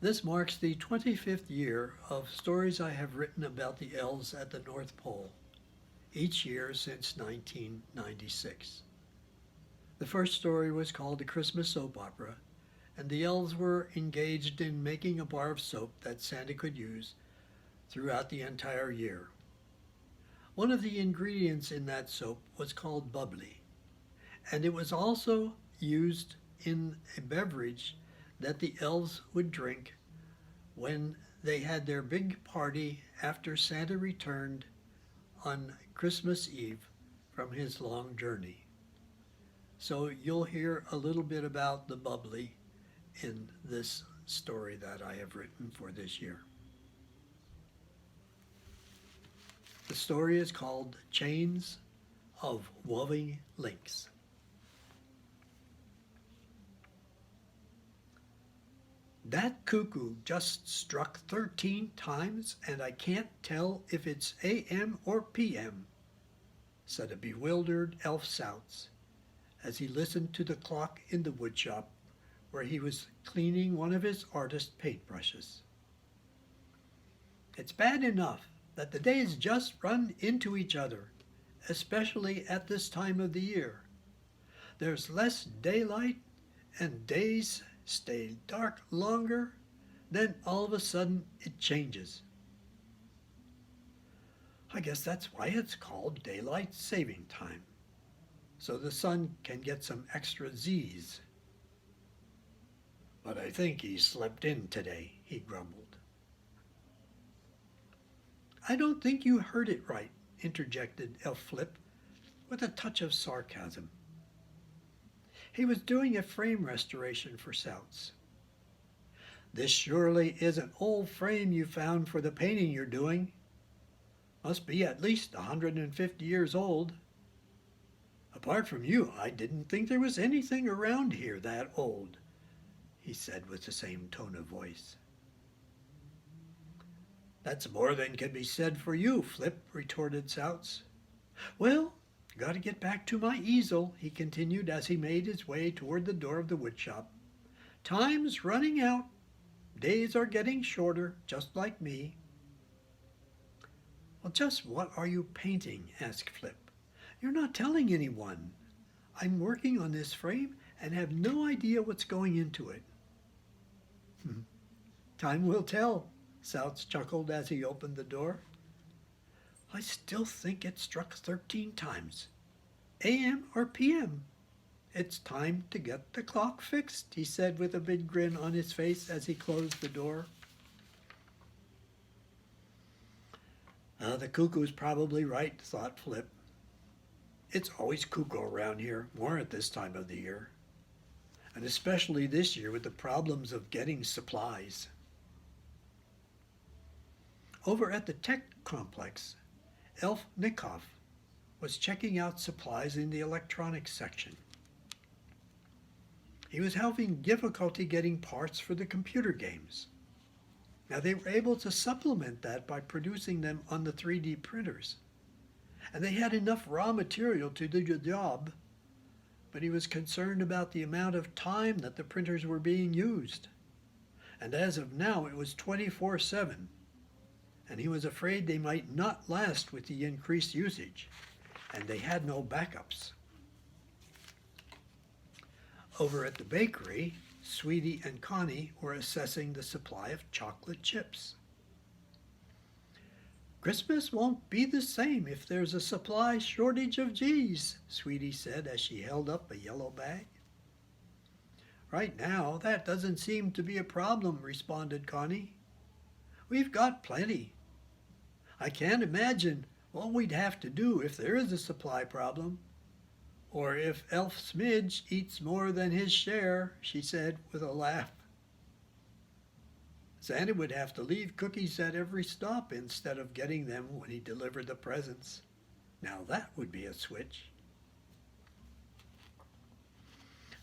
This marks the 25th year of stories I have written about the elves at the North Pole, each year since 1996. The first story was called The Christmas Soap Opera, and the elves were engaged in making a bar of soap that Santa could use throughout the entire year. One of the ingredients in that soap was called bubbly, and it was also used in a beverage that the elves would drink when they had their big party after Santa returned on Christmas Eve from his long journey. So you'll hear a little bit about the bubbly in this story that I have written for this year. The story is called Chains of Wuving Links. That cuckoo just struck 13 times, and I can't tell if it's AM or PM, said a bewildered Elf Sauts as he listened to the clock in the woodshop where he was cleaning one of his artist paintbrushes. It's bad enough that the days just run into each other, especially at this time of the year. There's less daylight and days stay dark longer, then all of a sudden it changes. I guess that's why it's called daylight saving time, so the sun can get some extra Z's. But I think he slept in today, he grumbled. I don't think you heard it right, interjected Elf Flip with a touch of sarcasm. He was doing a frame restoration for Sauts. This surely is an old frame you found for the painting you're doing. Must be at least 150 years old. Apart from you, I didn't think there was anything around here that old, he said with the same tone of voice. That's more than can be said for you, Flip, retorted Sauts. Well, got to get back to my easel, he continued as he made his way toward the door of the woodshop. Time's running out. Days are getting shorter, just like me. Well, just what are you painting? Asked Flip. You're not telling anyone. I'm working on this frame and have no idea what's going into it. Time will tell, Sauts chuckled as he opened the door. I still think it struck 13 times. AM or PM? It's time to get the clock fixed, he said with a big grin on his face as he closed the door. The cuckoo's probably right, thought Flip. It's always cuckoo around here, more at this time of the year. And especially this year with the problems of getting supplies. Over at the tech complex, Elf Nikoff was checking out supplies in the electronics section. He was having difficulty getting parts for the computer games. Now they were able to supplement that by producing them on the 3D printers. And they had enough raw material to do the job, but he was concerned about the amount of time that the printers were being used. And as of now, it was 24/7. And he was afraid they might not last with the increased usage, and they had no backups. Over at the bakery, Sweetie and Connie were assessing the supply of chocolate chips. Christmas won't be the same if there's a supply shortage of G's, Sweetie said as she held up a yellow bag. Right now, that doesn't seem to be a problem, responded Connie. We've got plenty. I can't imagine what we'd have to do if there is a supply problem, or if Elf Smidge eats more than his share, she said with a laugh. Santa would have to leave cookies at every stop instead of getting them when he delivered the presents. Now that would be a switch.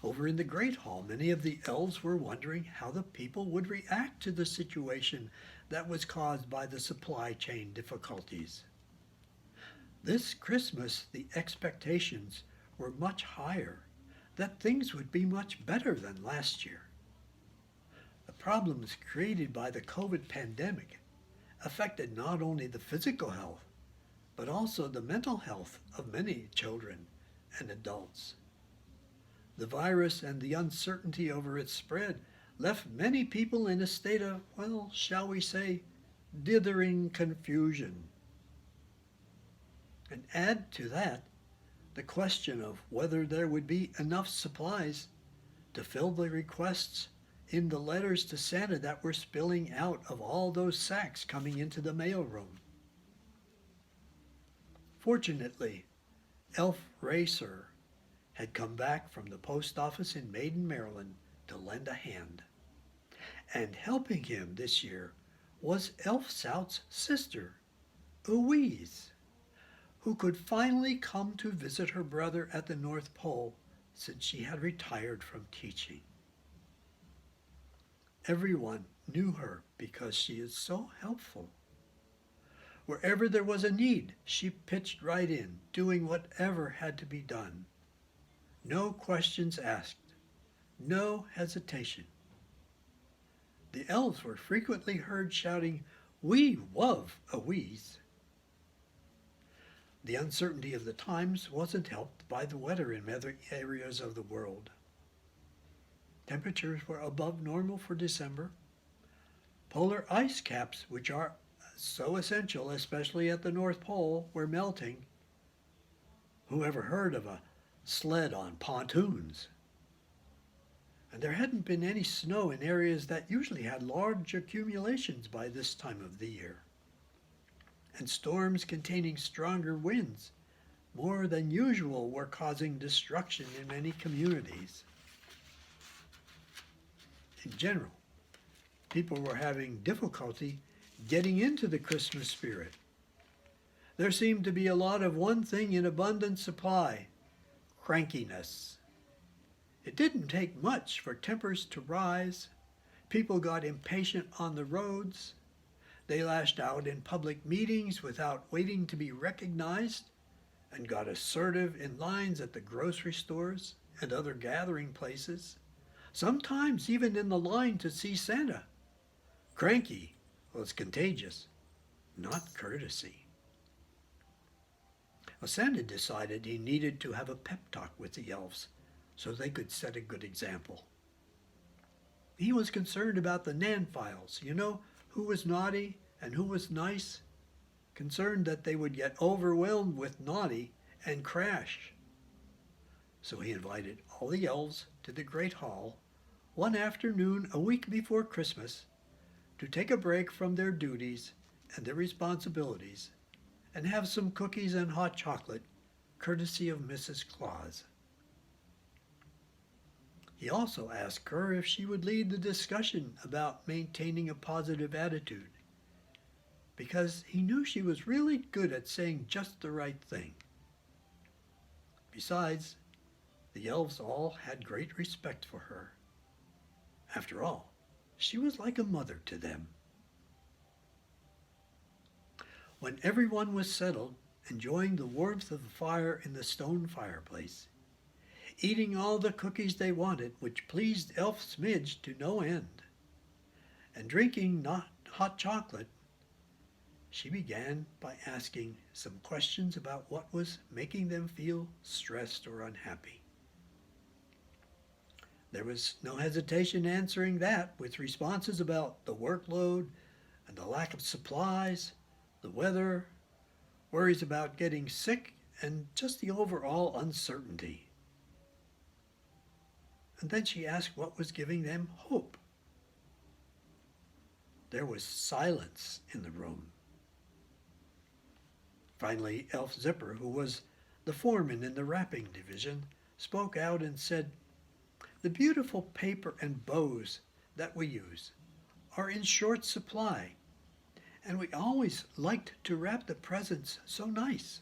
Over in the Great Hall, many of the elves were wondering how the people would react to the situation that was caused by the supply chain difficulties. This Christmas, the expectations were much higher, that things would be much better than last year. The problems created by the COVID pandemic affected not only the physical health, but also the mental health of many children and adults. The virus and the uncertainty over its spread left many people in a state of, well, shall we say, dithering confusion. And add to that the question of whether there would be enough supplies to fill the requests in the letters to Santa that were spilling out of all those sacks coming into the mailroom. Fortunately, Elf Racer had come back from the post office in Maiden, Maryland to lend a hand. And helping him this year was Elf Sauts' sister, Ouweeze, who could finally come to visit her brother at the North Pole since she had retired from teaching. Everyone knew her because she is so helpful. Wherever there was a need, she pitched right in, doing whatever had to be done. No questions asked, no hesitation. The elves were frequently heard shouting, "We love Ouweeze." The uncertainty of the times wasn't helped by the weather in many areas of the world. Temperatures were above normal for December. Polar ice caps, which are so essential, especially at the North Pole, were melting. Who ever heard of a sled on pontoons? And there hadn't been any snow in areas that usually had large accumulations by this time of the year. And storms containing stronger winds, more than usual, were causing destruction in many communities. In general, people were having difficulty getting into the Christmas spirit. There seemed to be a lot of one thing in abundant supply: crankiness. It didn't take much for tempers to rise. People got impatient on the roads. They lashed out in public meetings without waiting to be recognized, and got assertive in lines at the grocery stores and other gathering places, sometimes even in the line to see Santa. Cranky was contagious, not courtesy. Well, Santa decided he needed to have a pep talk with the elves so they could set a good example. He was concerned about the Nan files, who was naughty and who was nice, concerned that they would get overwhelmed with naughty and crash. So he invited all the elves to the Great Hall one afternoon a week before Christmas to take a break from their duties and their responsibilities and have some cookies and hot chocolate, courtesy of Mrs. Claus. He also asked her if she would lead the discussion about maintaining a positive attitude, because he knew she was really good at saying just the right thing. Besides, the elves all had great respect for her. After all, she was like a mother to them. When everyone was settled, enjoying the warmth of the fire in the stone fireplace, eating all the cookies they wanted, which pleased Elf Smidge to no end, and drinking hot chocolate, she began by asking some questions about what was making them feel stressed or unhappy. There was no hesitation answering that, with responses about the workload and the lack of supplies, the weather, worries about getting sick, and just the overall uncertainty. And then she asked what was giving them hope. There was silence in the room. Finally, Elf Zipper, who was the foreman in the wrapping division, spoke out and said, "The beautiful paper and bows that we use are in short supply, and we always liked to wrap the presents so nice."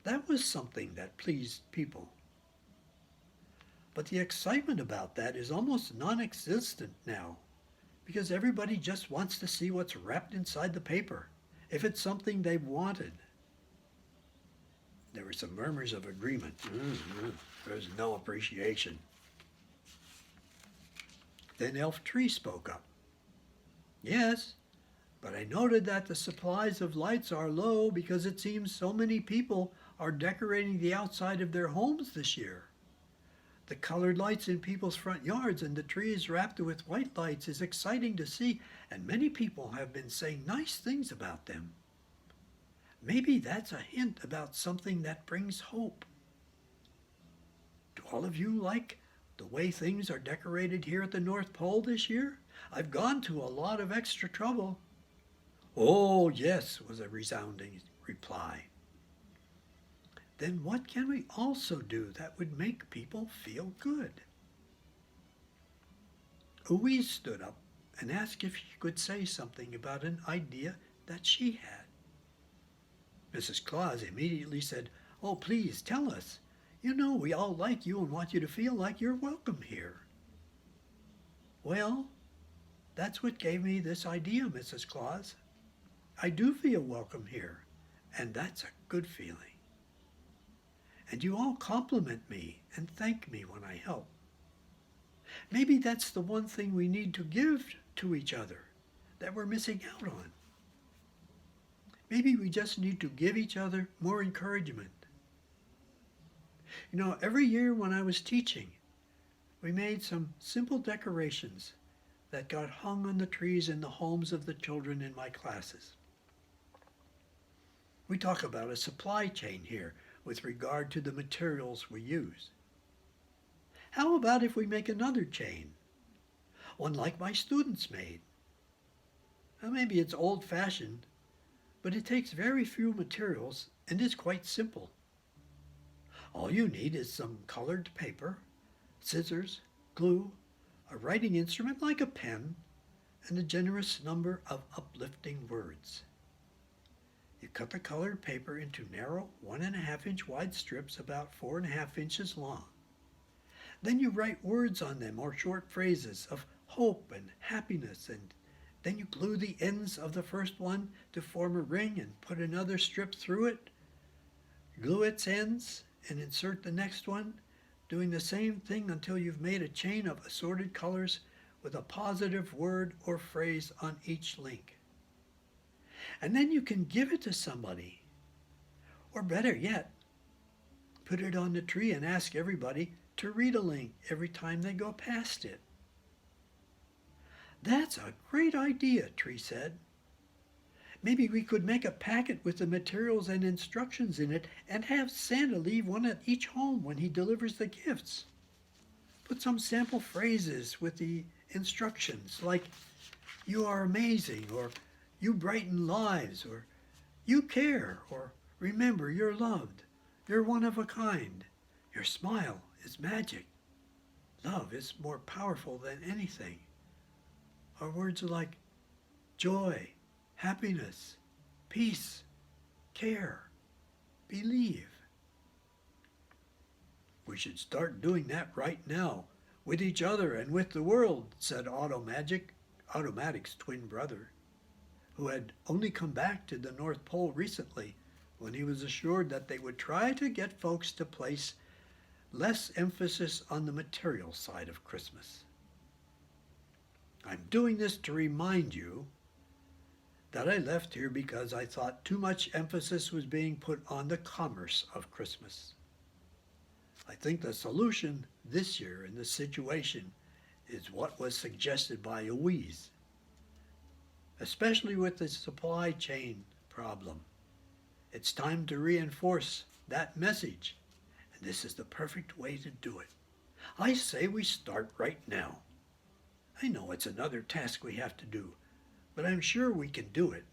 That was something that pleased people. But the excitement about that is almost non-existent now, because everybody just wants to see what's wrapped inside the paper, if it's something they've wanted. There were some murmurs of agreement. There's no appreciation. Then Elf Tree spoke up. Yes, but I noted that the supplies of lights are low because it seems so many people are decorating the outside of their homes this year. The colored lights in people's front yards and the trees wrapped with white lights is exciting to see, and many people have been saying nice things about them. Maybe that's a hint about something that brings hope. Do all of you like the way things are decorated here at the North Pole this year? I've gone to a lot of extra trouble. Oh, yes, was a resounding reply. Then what can we also do that would make people feel good? Ouweeze stood up and asked if she could say something about an idea that she had. Mrs. Claus immediately said, "Oh, please tell us. You know we all like you and want you to feel like you're welcome here." "Well, that's what gave me this idea, Mrs. Claus. I do feel welcome here, and that's a good feeling. And you all compliment me and thank me when I help. Maybe that's the one thing we need to give to each other that we're missing out on. Maybe we just need to give each other more encouragement. You know, every year when I was teaching, we made some simple decorations that got hung on the trees in the homes of the children in my classes. We talk about a supply chain here with regard to the materials we use. How about if we make another chain, one like my students made? Now, maybe it's old-fashioned, but it takes very few materials and is quite simple. All you need is some colored paper, scissors, glue, a writing instrument like a pen, and a generous number of uplifting words. You cut the colored paper into narrow 1.5-inch wide strips about 4.5 inches long. Then you write words on them or short phrases of hope and happiness, and then you glue the ends of the first one to form a ring and put another strip through it, glue its ends, and insert the next one, doing the same thing until you've made a chain of assorted colors with a positive word or phrase on each link. And then you can give it to somebody. Or better yet, put it on the tree and ask everybody to read a link every time they go past it. That's a great idea, Tree said. Maybe we could make a packet with the materials and instructions in it and have Santa leave one at each home when he delivers the gifts. Put some sample phrases with the instructions like, "You are amazing," or "You brighten lives," or "You care," or "Remember, you're loved. You're one of a kind. Your smile is magic. Love is more powerful than anything." Or words like joy, happiness, peace, care, believe. "We should start doing that right now, with each other and with the world," said Automatic's twin brother, who had only come back to the North Pole recently when he was assured that they would try to get folks to place less emphasis on the material side of Christmas. "I'm doing this to remind you that I left here because I thought too much emphasis was being put on the commerce of Christmas. I think the solution this year in this situation is what was suggested by Ouweeze, especially with the supply chain problem. It's time to reinforce that message, and this is the perfect way to do it. I say we start right now. I know it's another task we have to do, but I'm sure we can do it."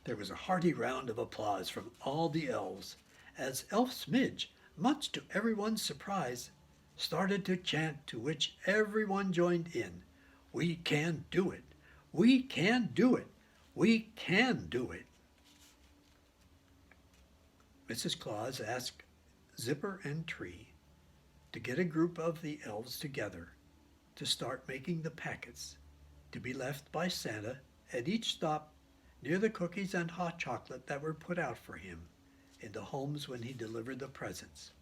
There was a hearty round of applause from all the elves as Elf Smidge, much to everyone's surprise, started to chant, to which everyone joined in. "We can do it. We can do it. We can do it." Mrs. Claus asked Zipper and Tree to get a group of the elves together to start making the packets to be left by Santa at each stop near the cookies and hot chocolate that were put out for him in the homes when he delivered the presents.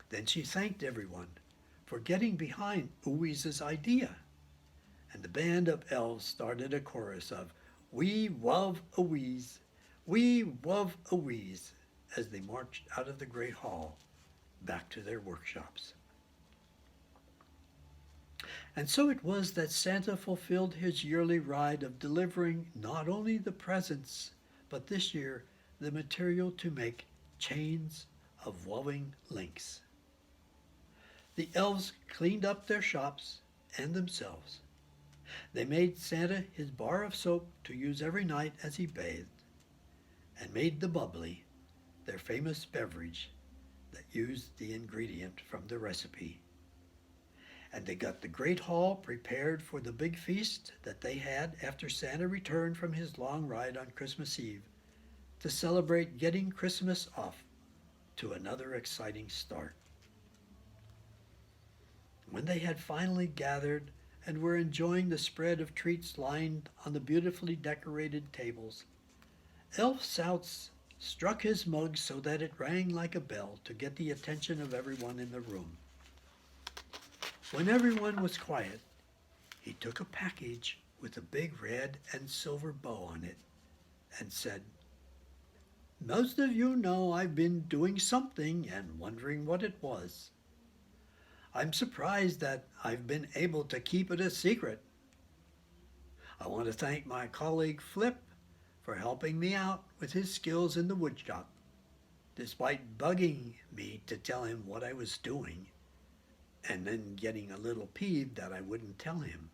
Then she thanked everyone for getting behind Ouweeze's idea, and the band of elves started a chorus of "We love Ouweeze, we love Ouweeze," as they marched out of the great hall back to their workshops. And so it was that Santa fulfilled his yearly ride of delivering not only the presents, but this year the material to make chains of Wuving Links. The elves cleaned up their shops and themselves. They made Santa his bar of soap to use every night as he bathed, and made the bubbly their famous beverage that used the ingredient from the recipe. And they got the great hall prepared for the big feast that they had after Santa returned from his long ride on Christmas Eve to celebrate getting Christmas off to another exciting start. When they had finally gathered and were enjoying the spread of treats lined on the beautifully decorated tables, Elf Sauts struck his mug so that it rang like a bell to get the attention of everyone in the room. When everyone was quiet, he took a package with a big red and silver bow on it and said, "Most of you know I've been doing something and wondering what it was. I'm surprised that I've been able to keep it a secret. I want to thank my colleague Flip for helping me out with his skills in the woodshop, despite bugging me to tell him what I was doing, and then getting a little peeved that I wouldn't tell him."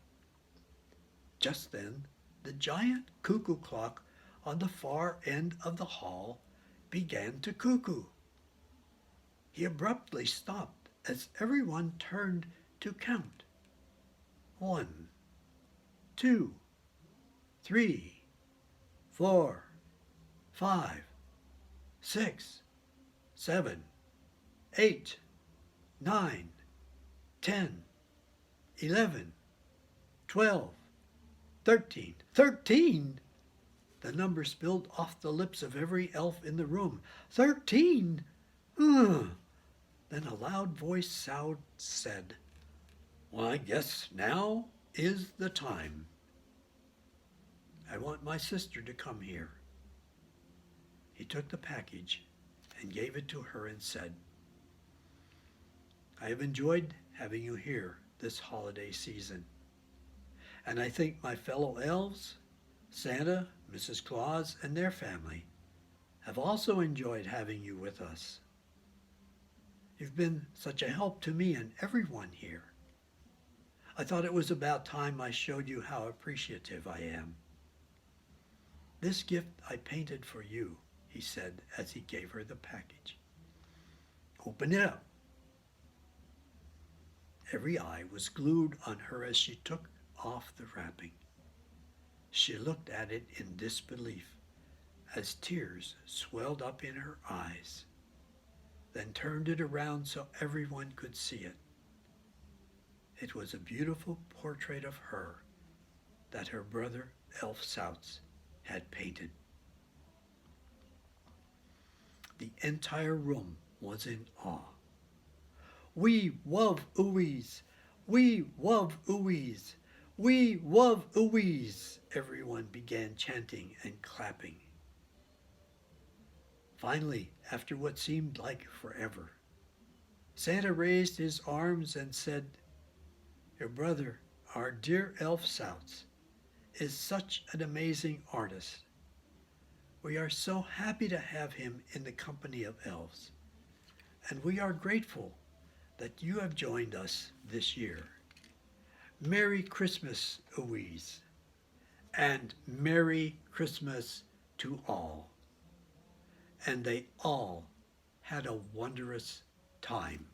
Just then, the giant cuckoo clock on the far end of the hall began to cuckoo. He abruptly stopped as everyone turned to count. 1, 2, 3, 4, 5, 6, 7, 8, 9, 10, 11, 12, 13. 13! The number spilled off the lips of every elf in the room. 13! Then a loud voice said, "Well, I guess now is the time. I want my sister to come here." He took the package and gave it to her and said, "I have enjoyed having you here this holiday season, and I think my fellow elves, Santa, Mrs. Claus, and their family have also enjoyed having you with us. You've been such a help to me and everyone here. I thought it was about time I showed you how appreciative I am. This gift I painted for you," he said as he gave her the package. "Open it up." Every eye was glued on her as she took off the wrapping. She looked at it in disbelief as tears swelled up in her eyes, then turned it around so everyone could see it. It was a beautiful portrait of her that her brother Elf Sauts had painted. The entire room was in awe. "We love Ouweeze! We love Ouweeze! We love Ouweeze!" everyone began chanting and clapping. Finally, after what seemed like forever, Santa raised his arms and said, "Your brother, our dear Elf Sauts, is such an amazing artist. We are so happy to have him in the company of elves, and we are grateful that you have joined us this year. Merry Christmas, Ouweeze, and Merry Christmas to all." And they all had a wondrous time.